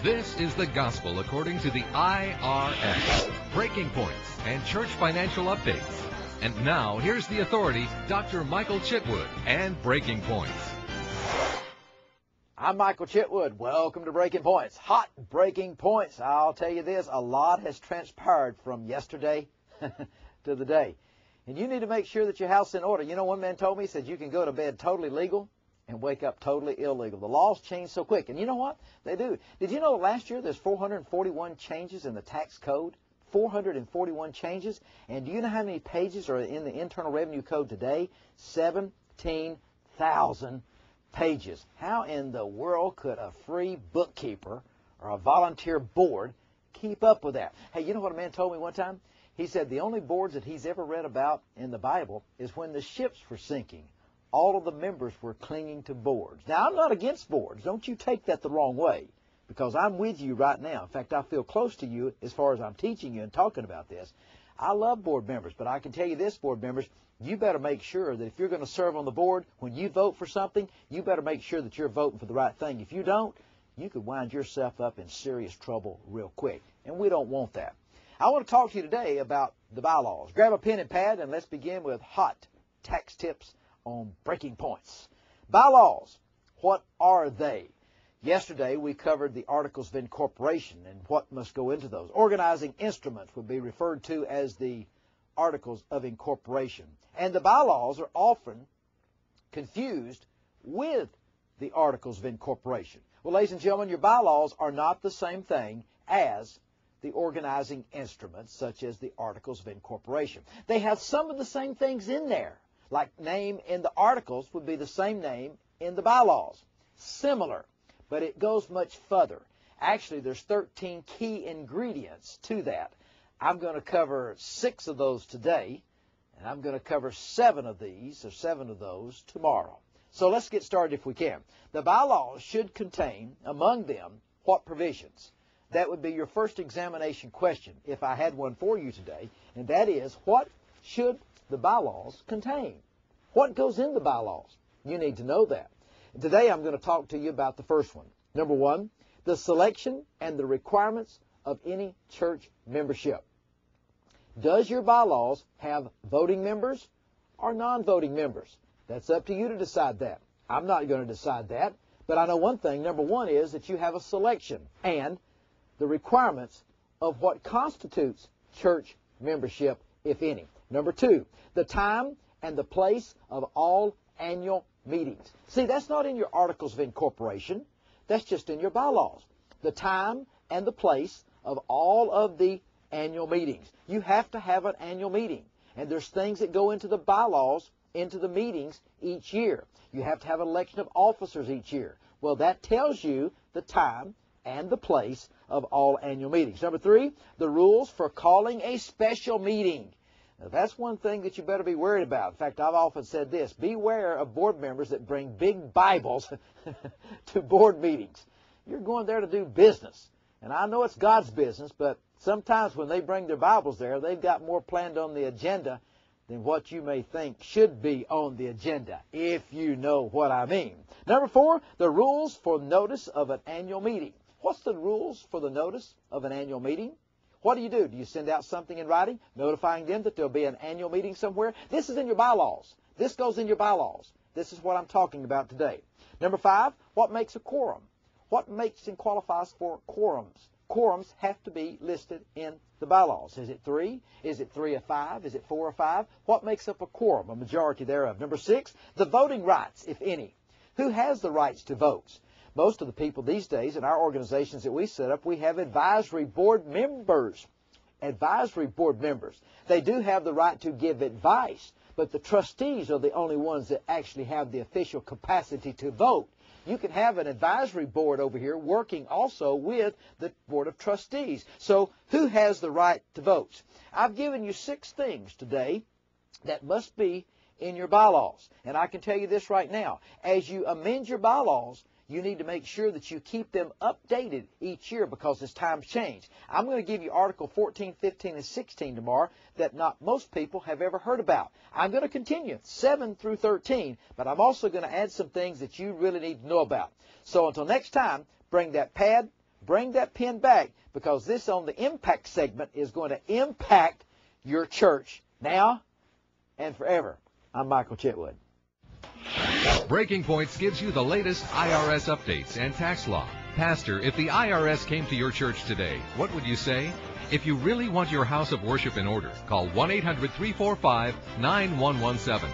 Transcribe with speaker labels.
Speaker 1: This is the gospel according to the IRS, Breaking Points and Church Financial Updates. And now, here's the authority, Dr. Michael Chitwood and Breaking Points.
Speaker 2: I'm Michael Chitwood. Welcome to Breaking Points. Hot Breaking Points. I'll tell you this, a lot has transpired from yesterday to the day. And you need to make sure that your house is in order. You know, one man told me, he said, you can go to bed totally legal and wake up totally illegal. The laws change so quick. And you know what? They do. Did you know last year there's 441 changes in the tax code? 441 changes. And do you know how many pages are in the Internal Revenue Code today? 17,000 pages. How in the world could a free bookkeeper or a volunteer board keep up with that? Hey, you know what a man told me one time? He said the only boards that he's ever read about in the Bible is when the ships were sinking. All of the members were clinging to boards. Now, I'm not against boards. Don't you take that the wrong way, because I'm with you right now. In fact, I feel close to you as far as I'm teaching you and talking about this. I love board members, but I can tell you this, board members, you better make sure that if you're going to serve on the board, when you vote for something, you better make sure that you're voting for the right thing. If you don't, you could wind yourself up in serious trouble real quick, and we don't want that. I want to talk to you today about the bylaws. Grab a pen and pad, and let's begin with hot tax tips on Breaking Points. Bylaws, what are they? Yesterday we covered the Articles of Incorporation and what must go into those. Organizing instruments would be referred to as the Articles of Incorporation. And the bylaws are often confused with the Articles of Incorporation. Well, ladies and gentlemen, your bylaws are not the same thing as the organizing instruments, such as the Articles of Incorporation. They have some of the same things in there. Like name in the articles would be the same name in the bylaws. Similar, but it goes much further. Actually, there's 13 key ingredients to that. I'm going to cover 6 of those today, and I'm going to cover 7 of those tomorrow. So let's get started if we can. The bylaws should contain, among them, what provisions? That would be your first examination question, if I had one for you today, and that is, what should the bylaws contain? What goes in the bylaws? You need to know that. Today I'm going to talk to you about the first one. Number 1, the selection and the requirements of any church membership. Does your bylaws have voting members or non-voting members? That's up to you to decide that. I'm not going to decide that, but I know one thing. Number 1 is that you have a selection and the requirements of what constitutes church membership, if any. Number 2, the time and the place of all annual meetings. See, that's not in your Articles of Incorporation. That's just in your bylaws. The time and the place of all of the annual meetings. You have to have an annual meeting. And there's things that go into the bylaws, into the meetings each year. You have to have an election of officers each year. Well, that tells you the time and the place of all annual meetings. Number 3, the rules for calling a special meeting. Now, that's one thing that you better be worried about. In fact, I've often said this: beware of board members that bring big Bibles to board meetings. You're going there to do business. And I know it's God's business, but sometimes when they bring their Bibles there, they've got more planned on the agenda than what you may think should be on the agenda, if you know what I mean. Number 4, the rules for notice of an annual meeting. What's the rules for the notice of an annual meeting? What do? Do you send out something in writing notifying them that there'll be an annual meeting somewhere? This is in your bylaws. This goes in your bylaws. This is what I'm talking about today. Number 5, what makes a quorum? What makes and qualifies for quorums? Quorums have to be listed in the bylaws. Is it 3? Is it 3 of 5? Is it 4 of 5? What makes up a quorum? A majority thereof. Number 6, the voting rights, if any. Who has the rights to vote? Most of the people these days in our organizations that we set up, we have advisory board members. Advisory board members. They do have the right to give advice, but the trustees are the only ones that actually have the official capacity to vote. You can have an advisory board over here working also with the Board of Trustees. So who has the right to vote? I've given you 6 things today that must be in your bylaws. And I can tell you this right now. As you amend your bylaws, you need to make sure that you keep them updated each year because as times change. I'm going to give you Article 14, 15, and 16 tomorrow that not most people have ever heard about. I'm going to continue 7 through 13, but I'm also going to add some things that you really need to know about. So until next time, bring that pad, bring that pen back, because this on the impact segment is going to impact your church now and forever. I'm Michael Chitwood.
Speaker 1: Breaking Points gives you the latest IRS updates and tax law. Pastor, if the IRS came to your church today, what would you say? If you really want your house of worship in order, call 1-800-345-9117.